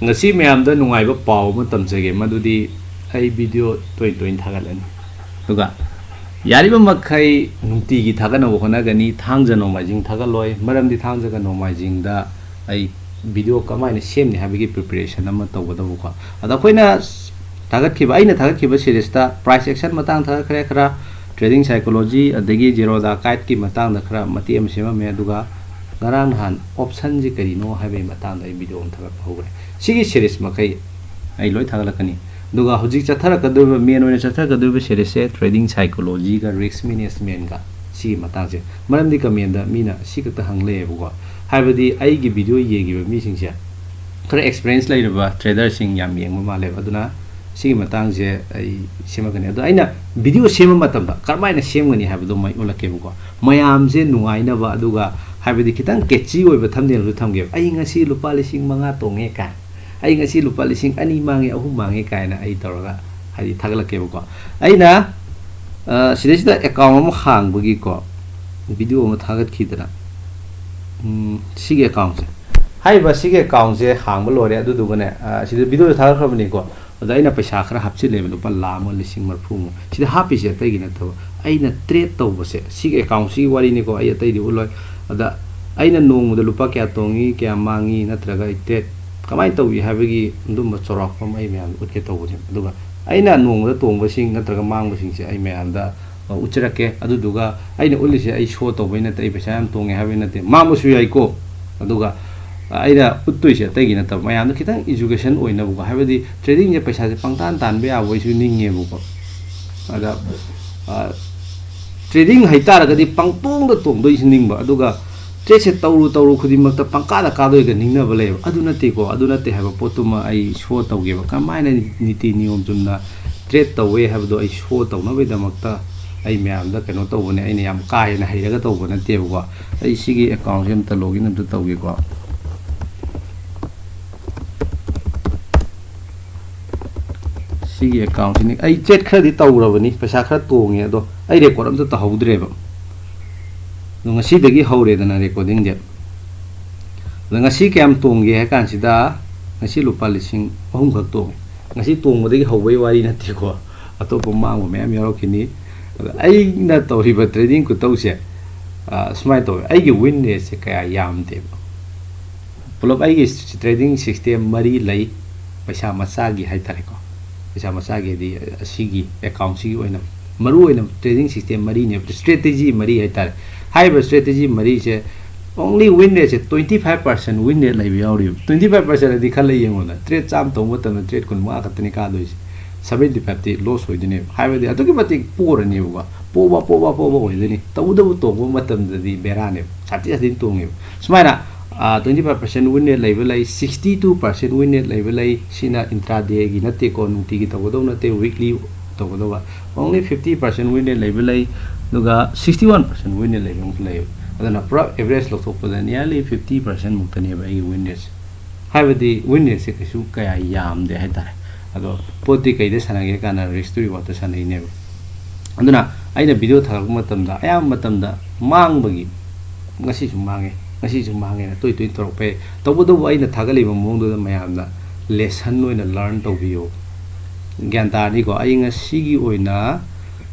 ngasi mayamda nungaiba paw ma tamjage madudi ai video toin thagalani duga yariba makai nungti gi thagana wona gani thangja no majing thagaloi maramdi thangja ga no majing da ai video kamaina semni habigi preparation ama tawbada ko ada koina tagat ki aina tagat ki series ta price action matang tha khare khara trading psychology adagi zerodha kite ki matang da khara mati am sema me duga garang han option ji kari no habe matang da video on thagat hogre sigi series makai ai loi thagalakani duga hojik chathara kadu main oina chathara kadu series se trading psychology ga risk management ga sigi matang je maram di comment da mina sigi ta hangle bugo habadi ai gi video yegi ba mi singse khara experience lai ba trader sing yam yeng ma le aduna sigi matang je ai sema gani adu aina video sema matam da karmaina sem gani habadu mai ulake bugo mayam je nungai na ba aduga habadi kitang kechi oi ba thamne lu thamge ai ngasi lupa lising manga tonge ka ai ngasi lupa lising ani mangi ahum mangi ka na ai toroga hadi thaglake bugo aina sidesida account mo hang bugi ko video mo thagat khidra sige account hai ba sige account je hang ba lore adu dugane sida video thagat khabni ko ada aina paisa khara hapchi level lupa lama lising marfu mo sida happy je tai gina to aina trade to bose sige account si wari ni ko ai tai di uloi ada aina nong da lupa kya tongi kya mangi natraga trade kamai to wi habigi ndum chorok pam ai me utke to bose duga aina nong da tong basing natraga mang basing se ai me anda uchrake adu duga aina ulise ai show to baina tai paisa am tonge habina te mamusu yai ko aduga aida uttoise tai gina ta mayam kitang education oina bu habadi trading je paisa je pangtan tan be awoi su ninge bu ko ada trading haitar ga di pangtong da tong doi sining ba aduga trade se tawru khudi mak ta pangka da ka doi ga ningna ba le adu nate ko adu nate haba potuma ai show taw ge ba kamaina niti niyom jumna trade tawe habdo ai show taw na be da mak ta ai mayam da kano taw ne ai ne yam kai na hairaga taw ba nate bu ko ai sigi account sem ta login am taw ge ko sigi account ni ai chat khara di tawrabani paisa khara tonge ado ai record am ta hawdreba ngasi dagi hawre dana recording je ngasi kam tongge ha kan sida ngasi lupa lising ahum khak tong ngasi tong modagi hawbai wari na ti ko atopo mango me am yaro kini ai na tawriba trading ku tawse smai to ai gi win ne se kaya yam de pulop ai gi trading system mari lai paisa macha gi hai tare ko paisa macha gi di sigi account sigi oina maru oina trading system mari ne strategy mari hai tare hai ba strategy mari se only win rate se 25% win rate lai yauri 25% di khala yengona trade cham to mata na trade kun ma katni ka doi 75 ti loss hoidine hai ba di atoki mati pura ni ba poba hoidine tawda bu to matam di berane sati asin to ngi smaina 25% win rate level lai 62% win rate level lai sina intraday gi nate ko nunti gi tawodo nate weekly tawodo ba only 50% win rate level lai duga 61% win rate level lai adana pro average lo thok pada nearly 50% muktani ba gi win rate habadi win rate se kisu kaya yam de hai tare ado poti kai de sanage kana risk to reward sanai ne aduna aina video thak matamda ayam matamda mang bagi ngasi su mange ngasi su mange na toi torpe tawbodo aina thagali ba mong do mayamna lesson oina learn to biyo gyan ta ni ko ai ngasi gi oina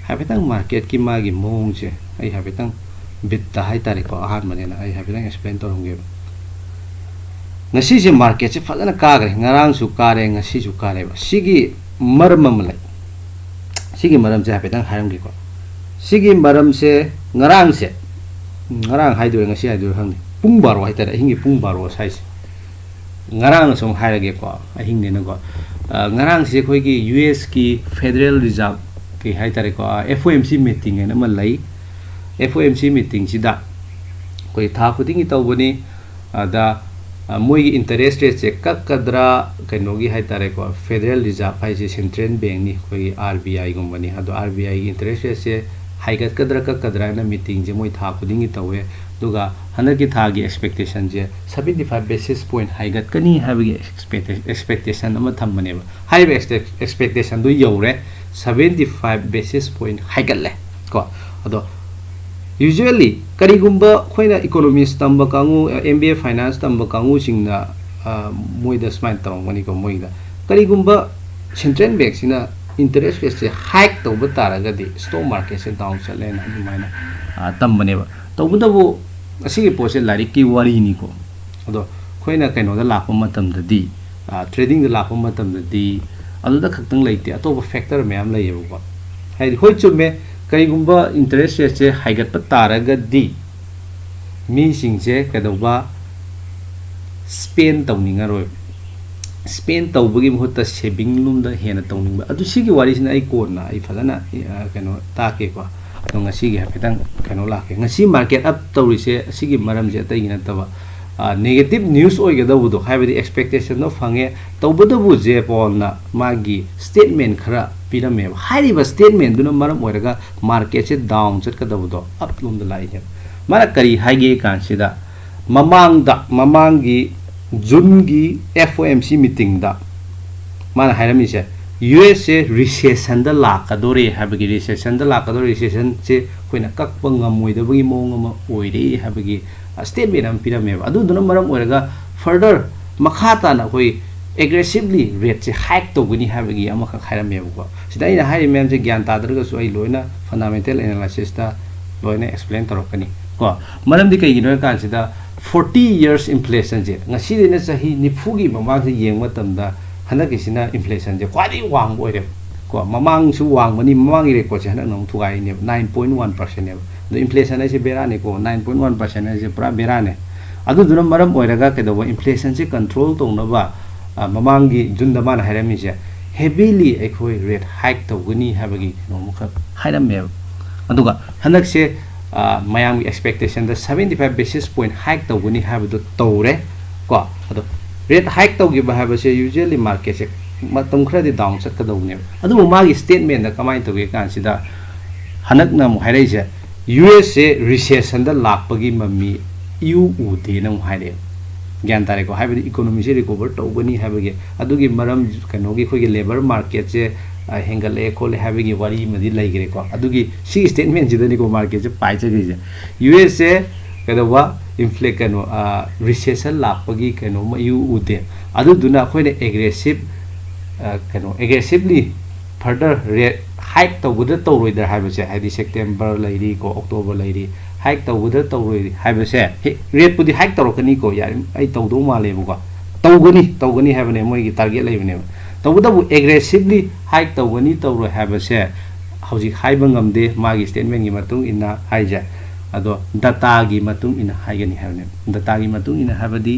habetang market ki magi mong je ai habetang bit ta hai tare ko ahan mane na ai habetang explain to hongge ngasi je market se fadana ka gre ngarang su kare ngasi su kare ba sigi maram lai sigi maram je habetang haram gi ko sigi maram se ngarang hai do ngasi hai do hang pung baro hai tare hingi pung baro size ngarang som hai ge ko ahing ne na ko ngarang se khoi gi US ki Federal Reserve ki hai tare ko FOMC meeting en ma lai FOMC meeting sida koi tha khuding to bani ada moi interest rate se kakadra kainogi hai tare ko Federal Reserve hai se central bank ni koi RBI gum bani ado RBI interest rate se haigat kakadra na meeting je moi tha khuding to we duga hanaki tha gi expectation je 75 basis point haigat kani habigi expectation ama thambane ba high expectation do yore 75 basis point haigalle ko ado usually karigumba khoina economics tamba kangu MBA finance tamba kangu singna मोइदा स्माइन तौरंगनी को मोइदा करीगुंबा central bank सिना interest rate से hike तौब तारगदी stock market से down चलेना अदुमाइना तंबनेबा तौबदबो असिगे पोसे लारिक की वारीनी को अदो खोइना कैनोदा लाखो मतमददी trading दा लाखो मतमददी अदुदा खक्तंग लेते अतोब फैक्टर मैम लेयेबो हाइदि होय चुमे करीगुंबा इंटरेस्ट रेट से हाइगत तारगदी मी सिंगसे कदौबा स्पेन तौनिंगरोय स्पेन तौबगी मुहूर्त सेविंग लूमदा हेना तौनिंगबा अदु सिगी वारीसिना आई कोना आई फजना कनो ताके को तो ngasiगी हाफितंग कनो लाके ngasi मार्केट अप तौरिसे सिगी मरम जे तई नतबा negative news ओइगदबुदो हाइबदी expectation no fungi तौबदबु जे पोलना मागी स्टेटमेंट खरा पिरमे हाइरिबा स्टेटमेंट दुनो मरम ओइरगा मार्केट से डाउन चटकदबुदो अप लूमदा लाइहे मारा करी हाइगे कांसिदा ममांगी जून की FOMC मीटिंग दा माना हाइरमिसे US से रिसेशन दा लाकदोरे हाबगी रिसेशन दा लाकदोरे रिसेशन से कोइना कक्प ngमोइदबगी मोंग अमा ओइरे हाबगी स्टेटमेंट अम पिरमेबा अदुदुना मरम ओइरगा फर्दर मखाताना कोइ एग्रेसिवली रेट से हाइक तौगनी हाबगी अमा खाइरमेबो सिदा इन हाइ मैम से ज्ञान तादरगसु आई लोइना फंडामेंटल एनालिसिस दा लोइना एक्सप्लेन तरोकनी को मरमदि कइगिनो कानसिदा 40 years inflation je ngasi dina sahi nifugi mamang se yeng matamda hanakisina inflation je kwadi wang oire ko mamang su wang mani mamang ire ko chana nong thugai ne 9.1% ne the inflation ai se berane ko 9.1% ai se pura berane adu duna maram oiraga ke do inflation se control tong na ba mamang gi junda man hairami se heavily ekhoi rate hike toguni habagi no mukha hairam me aduga hanak se mayam expectation the 75 basis point hike toguni have the tore ko ado rate hike togi ba have se usually market se matam khra di down sat ka dawne adu ma gi statement da kamai togi kan sida hanak na mu haire se US se recession da lakpagi mami u u de na mu haire gyan tare ko have the economy se recover togani have ge adu gi maram kano gi khoi gi labor market se हेंगले खोले हाबेगी वारी मदि लाइगरे को अदुगी सी statement जिदनी को market से पाइचे गिजे US से कदवा inflation कनो रिसेशन लापगी कनो मयु उदे अदु दुना खोइने एग्रेसिव कनो एग्रेसिवली फर्दर रेट हाइक तौबुद तौरोइदर हाबेसे हाइदि सेप्टेम्बर लाइरी को अक्टोबर लाइरी हाइक तौबुद तौरोइ हाबेसे रेट पुदि हाइक तौरकनी को यार आई तौदो मालेबो तौगनी हाबने मोइगी टारगेट लाइबने तौबदबु एग्रेसिवली हाइक तौगनी तौरो हाबसे हौजिक हाइबा ngamde मागी statement gi matung ina haija ado data gi matung ina haigani habne data gi matung ina habadi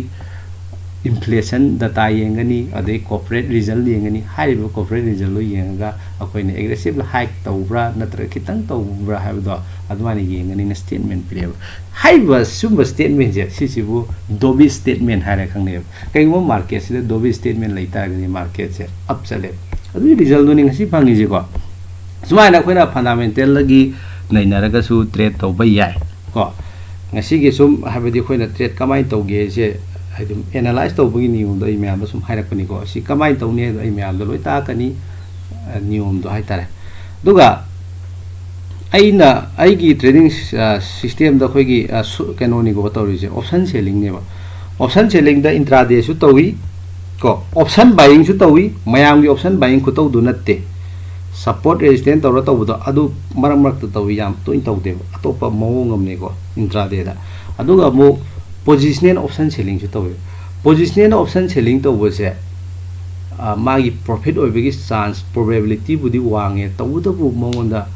inflation data yengani ade corporate result yengani haiba corporate result lo yenga akoine aggressive hike tawbra natra kitang tawbra habdo admani yengani na statement pile haiba sumba statement je sisibu dobi statement hare khangne kaimo market sida dobi statement laita gani market se up chale adu result no ngasi phangi je ko sumaina khoina fundamental lagi nainaraga su trade tawba yai ko ngasi ge sum habadi khoina trade kamai tawge je analyze tawbagi nium do imam sum hairakani ko si kamai tawne do imam do loi ta kani nium do haitare duga aina aigi trading system da khoigi kanoni go tawri je option selling ne ba option selling da intraday su tawi ko option buying su tawi mayam gi option buying ku taw du natte support resistance tawra tawdo adu marak marak ta tawi yam to in tawde atopa mawngam ne ko intraday da aduga mo positional option selling ju tawe positional option selling to bose magi profit oibegi chance probability budi wange tawudabu mongonda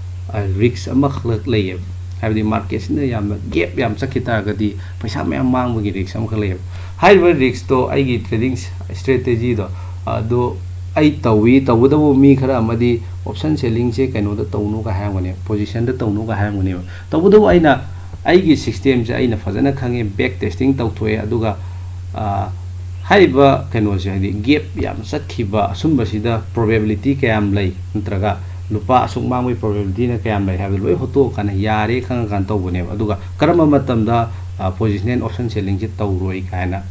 risk ama khlak leye habdi market ne yam gap yam sakita gadi paisa me amang bagi risk am khleye high risk to aigi trading strategy do do ai tawi tawudabu mi khara amadi option selling se kaino da tawnu ka hangone position da tawnu ka hangone tawudabu aina aigi system je aina fazana khange back testing tawthoe aduga haiba kano je hadi gap yam sakhiba asumba sida probability kayam lai ntraga lupa asuk mangoi probability na kayam lai habi loi hoto kana yare khang kan tawbune aduga karama matamda position option selling je tawroi kana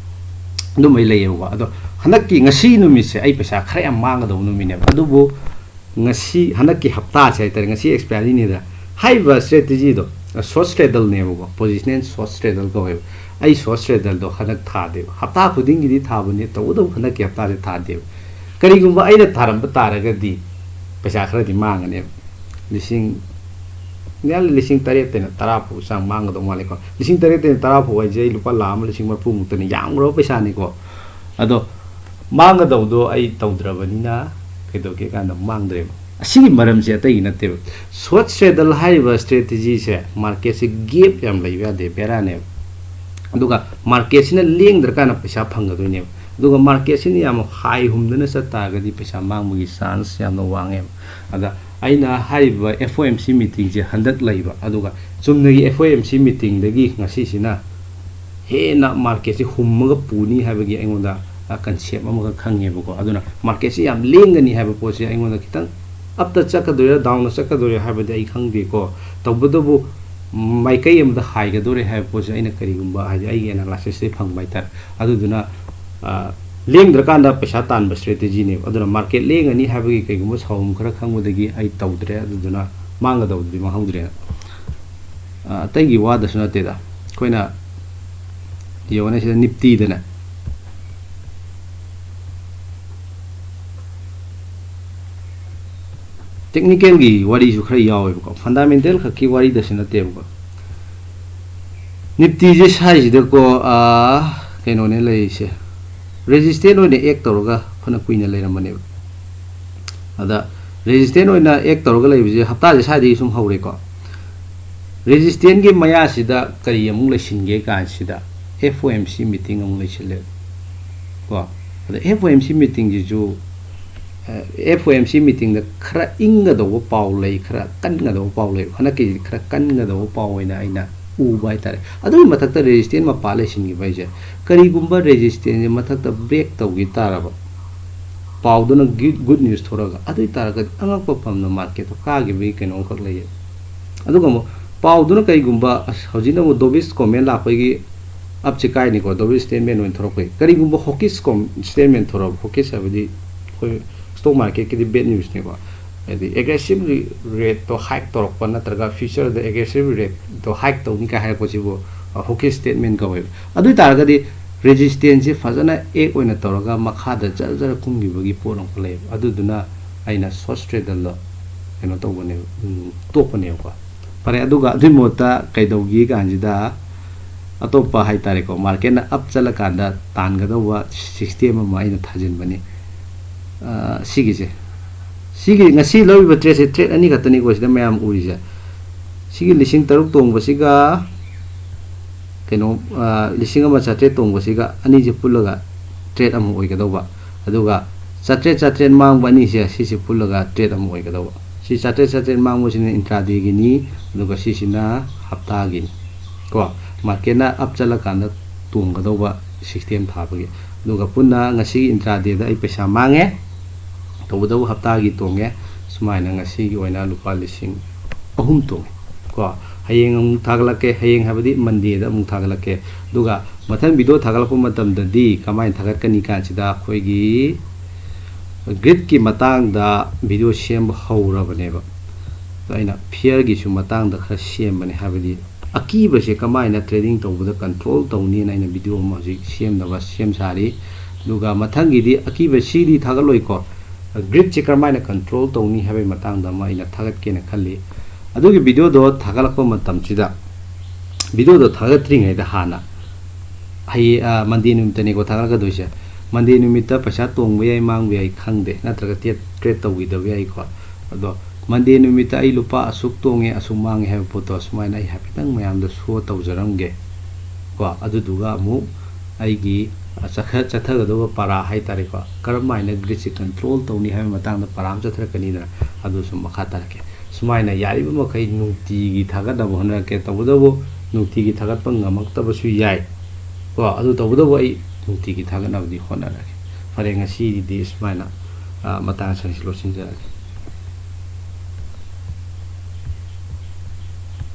dum mai layewa ado hanakki ngasi numi se ai pesa khare am manga do numi ne adubu ngasi hanakki hafta se tar ngasi expiry ni da haiba strategy do short straddle ne bo position short straddle ko ai short trader do khanak tha de hafta khuding gi tha bani tawdo khanak ki hafta de tha de kari gumba ai da tharam ba taraga di paisa khara di mangane lising ngal lising tare te na tara pu sang mang do male ko lising tare te tara pu ai je lupa lam lising ma pu mutani yang ro paisa ni ko ado mang do do ai tawdrabani na kedo ke kan mang dre asigi maram se tai na te short trader haiba strategy se market se gap yam lai ya de bera ne aduga market sina leng dra kana paisa phang do ne aduga market sini yam high hum dana sa ta ga di paisa mang mu gi chance yam no wange ada aina haiba FOMC meeting je handak laiba aduga chumna gi FOMC meeting dagi ngasi sina he na market se humma puni haiba gi aingonda concept amaga khange bako aduna market se yam lengani haiba po se aingonda kitang up ta chaka dore down na chaka dore haiba de ai khangde ko tawbudabu maikai amda high ga dore haiba po se aina kari gumba ai ai analysis se phang bai tar aduduna leng drakanda paisa tan ba strategy ne aduna market lengani haiba gi kai gumba sawum khara khangudagi ai tawdre aduna manga dawdi ma hawdre tai gi wa da suna te da koina yona se nifty dana technical gi wari su khara yawe ko fundamental khaki wari da sina te ko nifty je size de ko kaino ne lai se resistance oine ek toroga phana kuina leiramane ada resistance oina ek toroga leibje hafta je sai sum haure ko resistance gi maya sida kari amung lesinge kan sida FOMC meeting amung lesile ko ada FOMC meeting ji ju FOMC meeting da khara inga do paw lei khara kan ga do paw lei khana ki khara kan ga do paw oina aina u bai tare adu mathakta resistance ma pale singi bai je kari gumba resistance mathakta break tawgi taraba paw do na good news thoraga adu taraga angak pa pam na market to ka gi bi keno khak lei adu gamo paw do na kai gumba hojina mo dobis comment la pai gi up chikai ni ko dobis statement on thorok kari gumba hawkish statement thorok hawkish abadi koi stock market ki bad news ne ko edi aggressive rate to hike torok pa natraga future the aggressive rate to hike to ni ka hai possible hawkish statement ka web adu taraga di resistance fazana ek oina toroga makha da jar kungi bagi porong play adu duna aina short trader lo eno to bone to pane ko pare aduga adu mota kaidogi ganjida atopa hai tare ko market na up chala kanda tan ga do wa system ma aina thajin bani sigi ngasi lobi trade ani gatani ko sida mayam uri ja sigi lising taruk tong basiga keno lising ama chatre tong basiga ani je pulaga trade am oi gadoba aduga chatre mang bani se si pulaga trade am oi gadoba si chatre mang mo sin intraday gi ni aduga si sina hafta gi ko market na up chala kan tong gadoba system thabagi aduga punna ngasi intraday da ai paisa mange tawdaw hafta gi tonge sumaina ngasi gi oina lupa lising ahum tonge ko hayeng amung thaglake hayeng habadi monday da amung thaglake duga mathan video thagalpo matam da di kamai thagat kani kan sida khoi gi grid ki matang da video sem haura bane ba aina fear gi su matang da khara sem bane habadi aki ba se kamai na trading tawda control tawni na ina video ma ji sem da ba sem sari duga mathang gi di aki ba si di thagaloi ko grid checker maina control tawni habe matang da ma ina thagat ke na khalli adugi video do thagalakpa matam chida video do thagatring hai da hana hai mandi num tani ko thagalaka doise mandi numita paisa tongbe ai mangbe ai khangde natraga trade tawi da ai ko ado mandi numita ai lupa asuk tonge asuk mangi have photo smaina ai hapitang mayam da show tawjaramge ko adu duga mu ai gi chathaga do para hai tare ko karamaina grid control tawni hai matang da param chathra kani da adu sum makha tarake sumaina yari ba makai nungti gi thaga da bhona ke tawdabu nungti gi thaga pang ngamak tabu su yai ko adu tawdabu ai nungti gi thaga na di hona rake pare ngasi di sumaina matang sa solution ja